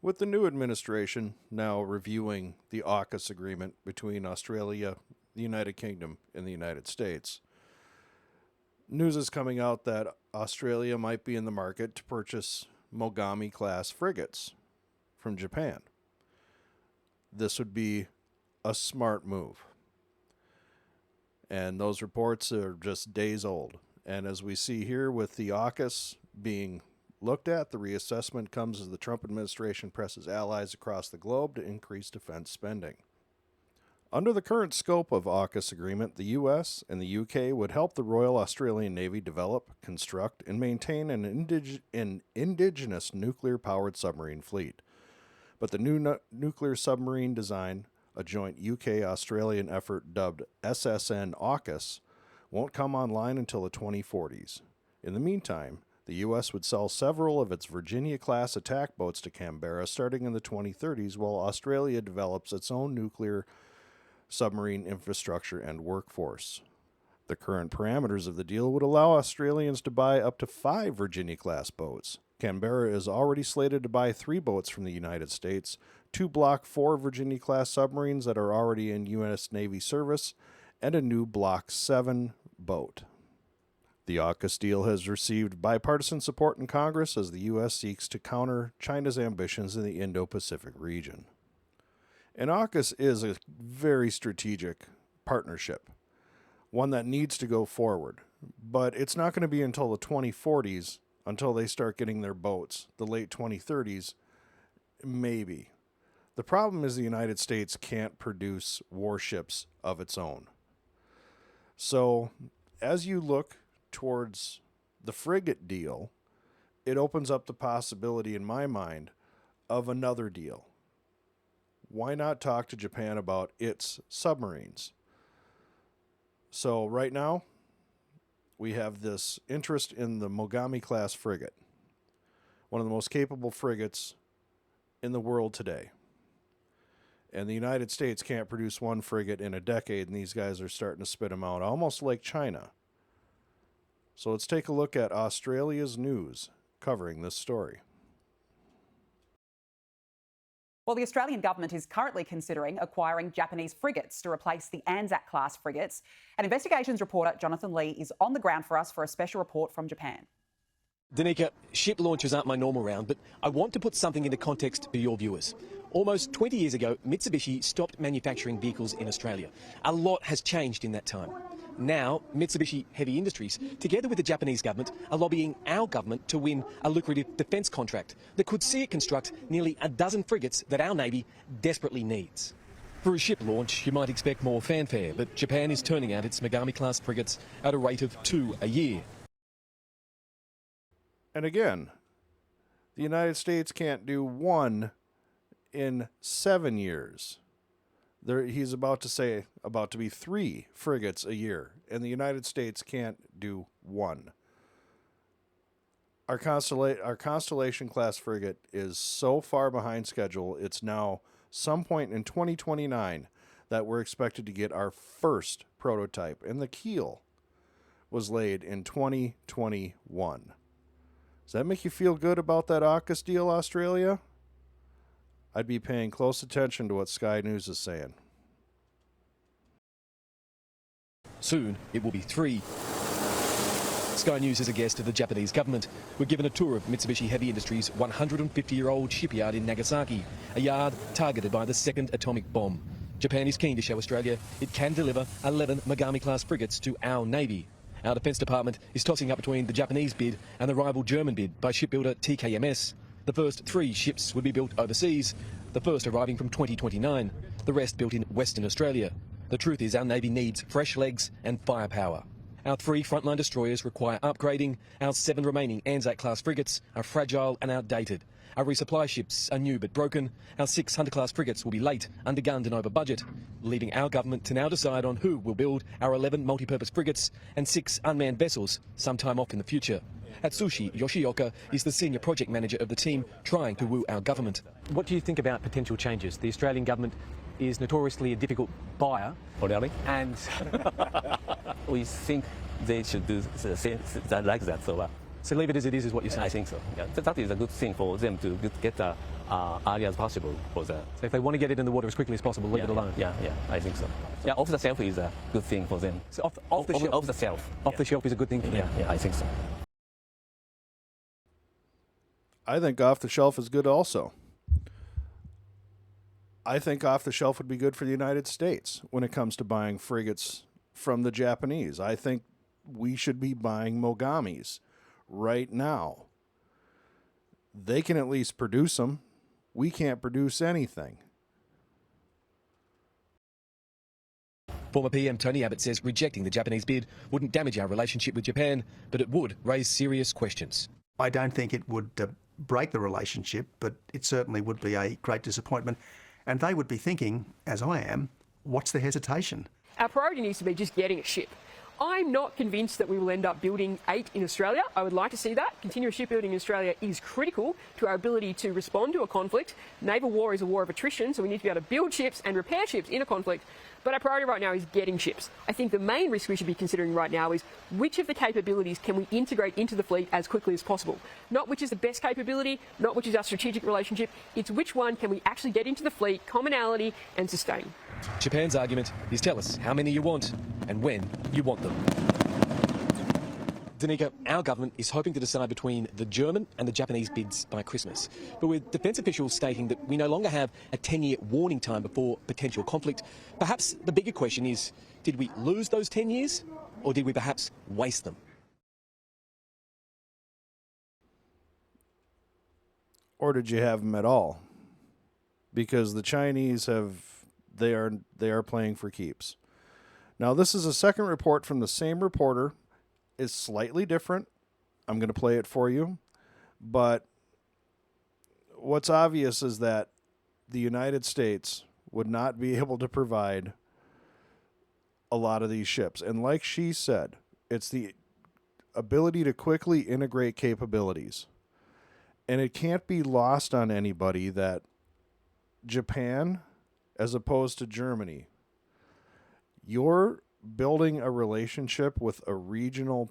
With the new administration now reviewing the AUKUS agreement between Australia, the United Kingdom, and the United States, news is coming out that Australia might be in the market to purchase Mogami Class Frigates from Japan. This would be a smart move. And those reports are just days old. And as we see here with the AUKUS being looked at, the reassessment comes as the Trump administration presses allies across the globe to increase defense spending. Under the current scope of AUKUS agreement, the U.S. and the U.K. would help the Royal Australian Navy develop, construct, and maintain an indigenous nuclear-powered submarine fleet. But the new nuclear submarine design, a joint UK-Australian effort dubbed SSN AUKUS, won't come online until the 2040s. In the meantime, the U.S. would sell several of its Virginia-class attack boats to Canberra starting in the 2030s, while Australia develops its own nuclear submarine infrastructure and workforce. The current parameters of the deal would allow Australians to buy up to 5 Virginia-class boats. Canberra is already slated to buy 3 boats from the United States, 2 Block 4 Virginia-class submarines that are already in U.S. Navy service, and a new Block 7 boat. The AUKUS deal has received bipartisan support in Congress as the U.S. seeks to counter China's ambitions in the Indo-Pacific region. And AUKUS is a very strategic partnership, one that needs to go forward. But it's not going to be until the 2040s until they start getting their boats. The late 2030s, maybe. The problem is the United States can't produce warships of its own. So as you look towards the frigate deal, it opens up the possibility in my mind of another deal. Why not talk to Japan about its submarines? So right now, we have this interest in the Mogami Class Frigate, one of the most capable frigates in the world today. And the United States can't produce one frigate in a decade, and these guys are starting to spit them out, almost like China. So let's take a look at Australia's news covering this story. Well, the Australian government is currently considering acquiring Japanese frigates to replace the Anzac-class frigates. And investigations reporter Jonathan Lee is on the ground for us for a special report from Japan. Danica, ship launches aren't my normal round, but I want to put something into context for your viewers. Almost 20 years ago, Mitsubishi stopped manufacturing vehicles in Australia. A lot has changed in that time. Now, Mitsubishi Heavy Industries, together with the Japanese government, are lobbying our government to win a lucrative defence contract that could see it construct nearly a dozen frigates that our Navy desperately needs. For a ship launch, you might expect more fanfare, but Japan is turning out its Mogami-class frigates at a rate of 2 a year. And again, the United States can't do 1 in 7 years. He's about to be 3 frigates a year, and the United States can't do 1. Our Constellation class frigate is so far behind schedule, it's now some point in 2029 that we're expected to get our first prototype, and the keel was laid in 2021. Does that make you feel good about that AUKUS deal, Australia? I'd be paying close attention to what Sky News is saying. Soon, it will be 3. Sky News is a guest of the Japanese government. We're given a tour of Mitsubishi Heavy Industries' 150-year-old shipyard in Nagasaki, a yard targeted by the second atomic bomb. Japan is keen to show Australia it can deliver 11 Mogami-class frigates to our Navy. Our Defence Department is tossing up between the Japanese bid and the rival German bid by shipbuilder TKMS. The first 3 ships would be built overseas, the first arriving from 2029, the rest built in Western Australia. The truth is our Navy needs fresh legs and firepower. Our 3 frontline destroyers require upgrading, our 7 remaining Anzac-class frigates are fragile and outdated. Our resupply ships are new but broken, our 6 Hunter-class frigates will be late, undergunned and over budget, leaving our government to now decide on who will build our 11 multi-purpose frigates and 6 unmanned vessels sometime off in the future. Atsushi Yoshioka is the senior project manager of the team trying to woo our government. What do you think about potential changes? The Australian government is notoriously a difficult buyer. Oh, really? And we think they should do like that. So leave it as it is what you're saying? I think so. Yeah. That is a good thing for them to get early as possible for that. So if they want to get it in the water as quickly as possible, leave it alone. Yeah, I think so. Yeah, off the shelf is a good thing for them. So off the shelf. Off the shelf. Off the shelf is a good thing for them. Yeah, I think so. I think off the shelf is good also. I think off the shelf would be good for the United States when it comes to buying frigates from the Japanese. I think we should be buying Mogamis right now. They can at least produce them. We can't produce anything. Former PM Tony Abbott says rejecting the Japanese bid wouldn't damage our relationship with Japan, but it would raise serious questions. I don't think it would break the relationship, but it certainly would be a great disappointment. And they would be thinking, as I am, what's the hesitation? Our priority needs to be just getting a ship. I'm not convinced that we will end up building 8 in Australia. I would like to see that. Continuous shipbuilding in Australia is critical to our ability to respond to a conflict. Naval war is a war of attrition, so we need to be able to build ships and repair ships in a conflict. But our priority right now is getting ships. I think the main risk we should be considering right now is which of the capabilities can we integrate into the fleet as quickly as possible. Not which is the best capability, not which is our strategic relationship. It's which one can we actually get into the fleet, commonality and sustain. Japan's argument is tell us how many you want and when you want them. Danica, our government is hoping to decide between the German and the Japanese bids by Christmas. But with defence officials stating that we no longer have a 10-year warning time before potential conflict, perhaps the bigger question is, did we lose those 10 years or did we perhaps waste them? Or did you have them at all? Because the Chinese they are playing for keeps. Now, this is a second report from the same reporter. Is slightly different. I'm going to play it for you. But what's obvious is that the United States would not be able to provide a lot of these ships. And like she said, it's the ability to quickly integrate capabilities. And it can't be lost on anybody that Japan, as opposed to Germany, you're building a relationship with a regional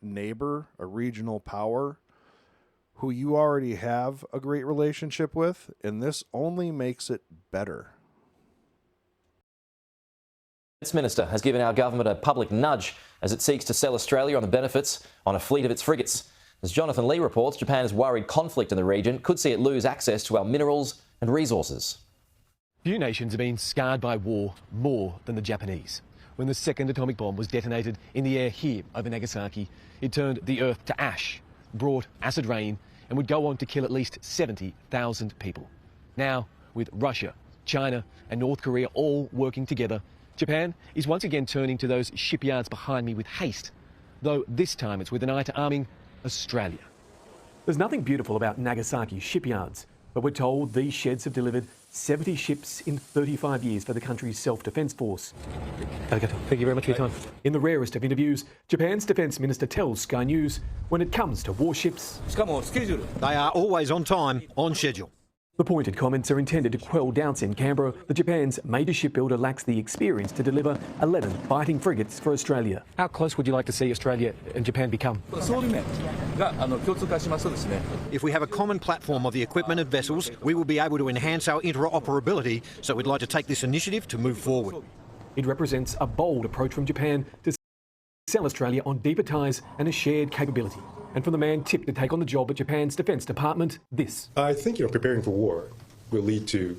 neighbor, a regional power, who you already have a great relationship with, and this only makes it better. The Defence Minister has given our government a public nudge as it seeks to sell Australia on the benefits on a fleet of its frigates. As Jonathan Lee reports, Japan is worried conflict in the region could see it lose access to our minerals and resources. Few nations have been scarred by war more than the Japanese. When the second atomic bomb was detonated in the air here over Nagasaki, it turned the earth to ash, brought acid rain, and would go on to kill at least 70,000 people. Now, with Russia, China and North Korea all working together, Japan is once again turning to those shipyards behind me with haste, though this time it's with an eye to arming Australia. There's nothing beautiful about Nagasaki shipyards, but we're told these sheds have delivered 70 ships in 35 years for the country's self-defence force. Thank you very much for your time. In the rarest of interviews, Japan's Defence Minister tells Sky News when it comes to warships, they are always on time, on schedule. the pointed comments are intended to quell doubts in Canberra that Japan's major shipbuilder lacks the experience to deliver 11 fighting frigates for Australia. How close would you like to see Australia and Japan become? If we have a common platform of the equipment and vessels, we will be able to enhance our interoperability, so we'd like to take this initiative to move forward. It represents a bold approach from Japan to sell Australia on deeper ties and a shared capability. And from the man tipped to take on the job at Japan's Defence Department, this. I think, preparing for war will lead to,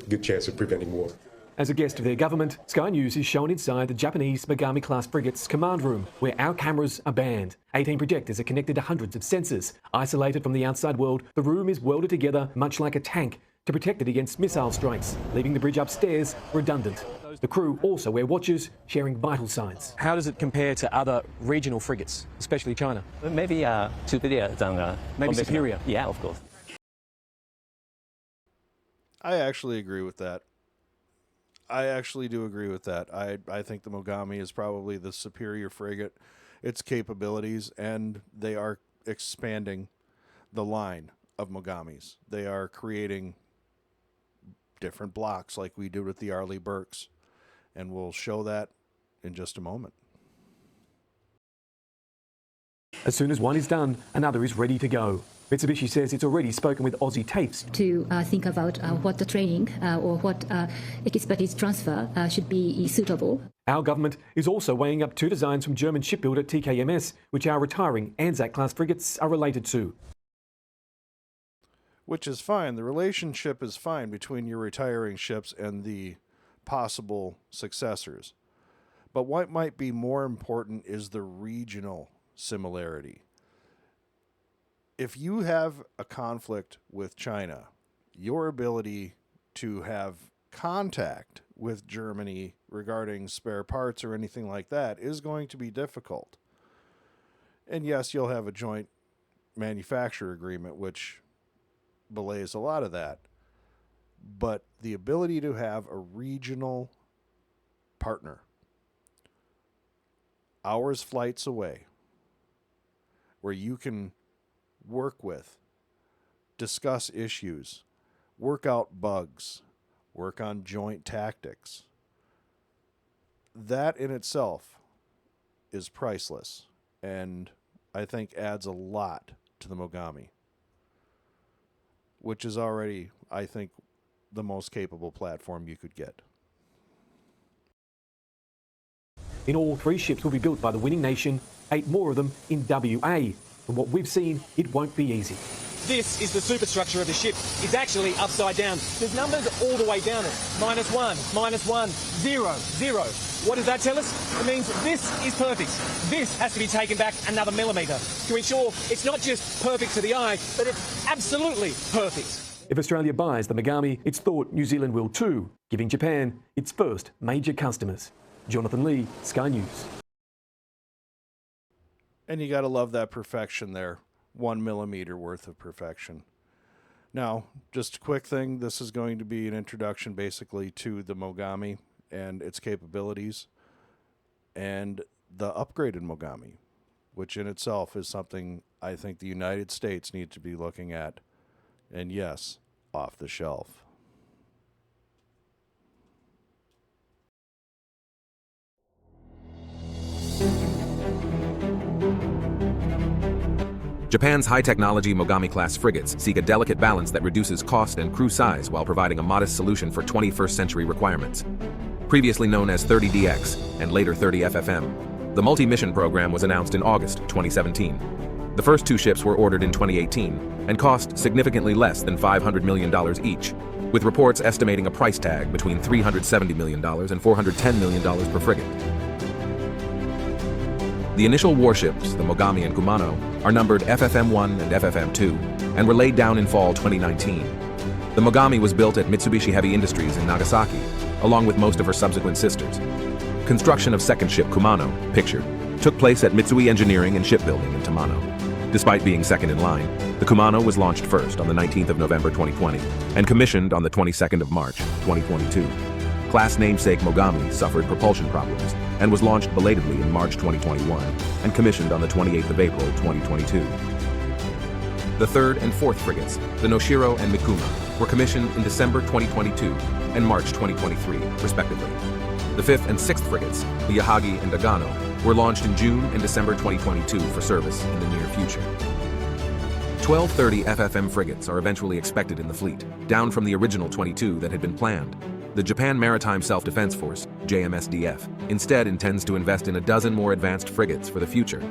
good chance of preventing war. As a guest of their government, Sky News is shown inside the Japanese Mogami Class Frigate's command room, where our cameras are banned. 18 projectors are connected to hundreds of sensors. Isolated from the outside world, the room is welded together much like a tank to protect it against missile strikes, leaving the bridge upstairs redundant. The crew also wear watches, sharing vital signs. How does it compare to other regional frigates, especially China? Maybe superior than Maybe superior? Yeah, of course. I actually agree with that. I actually do agree with that. I think the Mogami is probably the superior frigate, its capabilities, and they are expanding the line of Mogamis. They are creating different blocks like we did with the Arleigh Burkes, and we'll show that in just a moment. As soon as one is done, another is ready to go. Mitsubishi says it's already spoken with Aussie TAFEs to think about what the training or what expertise transfer should be suitable. Our government is also weighing up 2 designs from German shipbuilder TKMS, which our retiring AUKUS frigates are related to. Which is fine. The relationship is fine between your retiring ships and the possible successors. But what might be more important is the regional similarity. If you have a conflict with China, your ability to have contact with Germany regarding spare parts or anything like that is going to be difficult. And yes, you'll have a joint manufacturer agreement, which belays a lot of that. But the ability to have a regional partner, hours flights away, where you can work with, discuss issues, work out bugs, work on joint tactics. That in itself is priceless, and I think adds a lot to the Mogami, which is already, I think, the most capable platform you could get. In all, 3 ships will be built by the winning nation, 8 more of them in WA. From what we've seen, it won't be easy. This is the superstructure of the ship. It's actually upside down. There's numbers all the way down it. -1, -1, 0, 0. What does that tell us? It means this is perfect. This has to be taken back another millimetre to ensure it's not just perfect to the eye, but it's absolutely perfect. If Australia buys the Mogami, it's thought New Zealand will too, giving Japan its first major customers. Jonathan Lee, Sky News. And you got to love that perfection there. 1 millimeter worth of perfection. Now, just a quick thing. This is going to be an introduction basically to the Mogami and its capabilities and the upgraded Mogami, which in itself is something I think the United States needs to be looking at. And yes, off the shelf. Japan's high-technology Mogami Class frigates seek a delicate balance that reduces cost and crew size while providing a modest solution for 21st century requirements. Previously known as 30DX and later 30FFM, the Multimission program was announced in August 2017. The first 2 ships were ordered in 2018 and cost significantly less than $500 million each, with reports estimating a price tag between $370 million and $410 million per frigate. The initial warships, the Mogami and Kumano, are numbered FFM-1 and FFM-2 and were laid down in fall 2019. The Mogami was built at Mitsubishi Heavy Industries in Nagasaki, along with most of her subsequent sisters. Construction of second ship Kumano, pictured, took place at Mitsui Engineering and Shipbuilding in Tamano. Despite being second in line, the Kumano was launched first on the 19th of November 2020 and commissioned on the 22nd of March 2022. Class namesake Mogami suffered propulsion problems and was launched belatedly in March 2021 and commissioned on the 28th of April 2022. The 3rd and 4th frigates, the Noshiro and Mikuma, were commissioned in December 2022 and March 2023, respectively. The 5th and 6th frigates, the Yahagi and Nagano, were launched in June and December 2022 for service in the near future. 12 30 FFM frigates are eventually expected in the fleet, down from the original 22 that had been planned. The Japan Maritime Self-Defense Force, JMSDF, instead intends to invest in a dozen more advanced frigates for the future.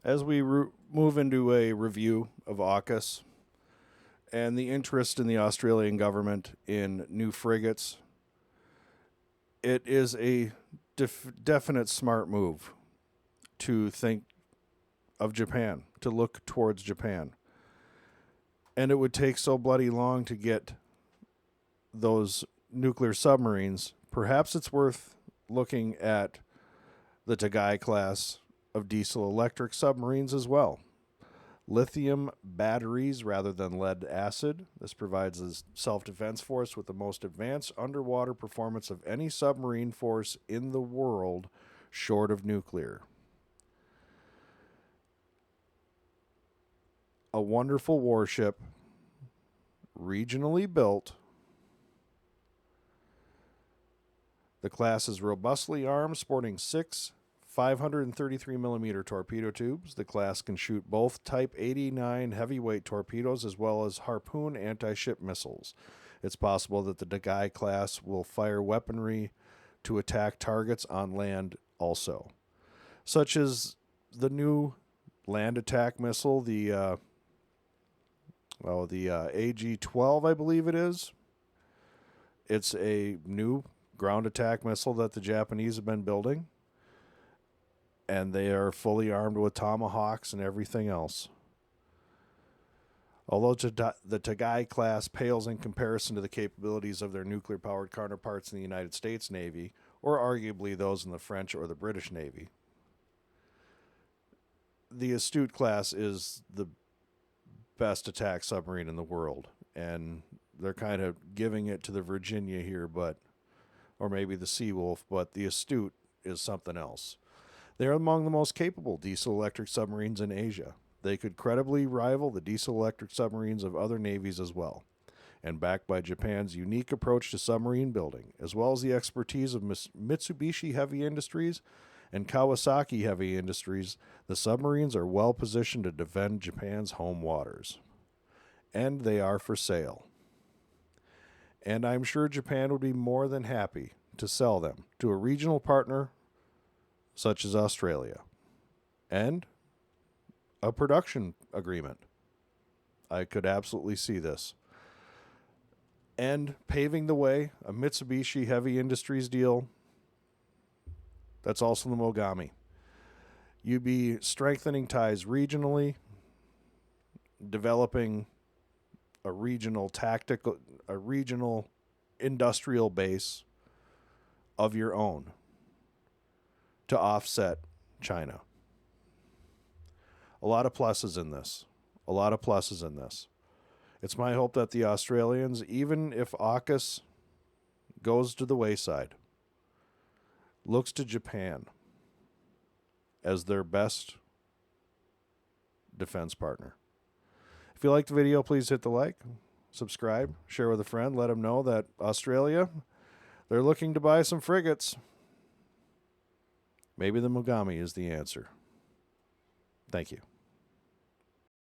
As we move into a review of AUKUS and the interest in the Australian government in new frigates, it is a definite smart move to think of Japan, to look towards Japan. And it would take so bloody long to get those nuclear submarines. Perhaps it's worth looking at the Taigei-Class of diesel-electric submarines as well. Lithium batteries rather than lead acid. This provides the self-defense force with the most advanced underwater performance of any submarine force in the world, short of nuclear. A wonderful warship, regionally built. The class is robustly armed, sporting 6 533mm torpedo tubes. The class can shoot both Type 89 heavyweight torpedoes as well as Harpoon anti-ship missiles. It's possible that the Taigei-Class will fire weaponry to attack targets on land also, such as the new land attack missile, the AG-12, I believe it is. It's a new ground attack missile that the Japanese have been building, and they are fully armed with tomahawks and everything else. Although the Taigei-Class pales in comparison to the capabilities of their nuclear-powered counterparts in the United States Navy, or arguably those in the French or the British Navy, the Astute class is the best attack submarine in the world, and they're kind of giving it to the Virginia here, or maybe the Seawolf, but the Astute is something else. They're among the most capable diesel-electric submarines in Asia. They could credibly rival the diesel-electric submarines of other navies as well. And backed by Japan's unique approach to submarine building, as well as the expertise of Mitsubishi Heavy Industries and Kawasaki Heavy Industries, the submarines are well positioned to defend Japan's home waters. And they are for sale. And I'm sure Japan would be more than happy to sell them to a regional partner such as Australia, and a production agreement. I could absolutely see this. And paving the way, a Mitsubishi Heavy Industries deal. That's also the Mogami. You'd be strengthening ties regionally, developing a regional industrial base of your own to offset China. A lot of pluses in this. A lot of pluses in this. It's my hope that the Australians, even if AUKUS goes to the wayside, looks to Japan as their best defense partner. If you liked the video, please hit the like, subscribe, share with a friend, let them know that Australia, they're looking to buy some frigates. Maybe the Mogami is the answer. Thank you.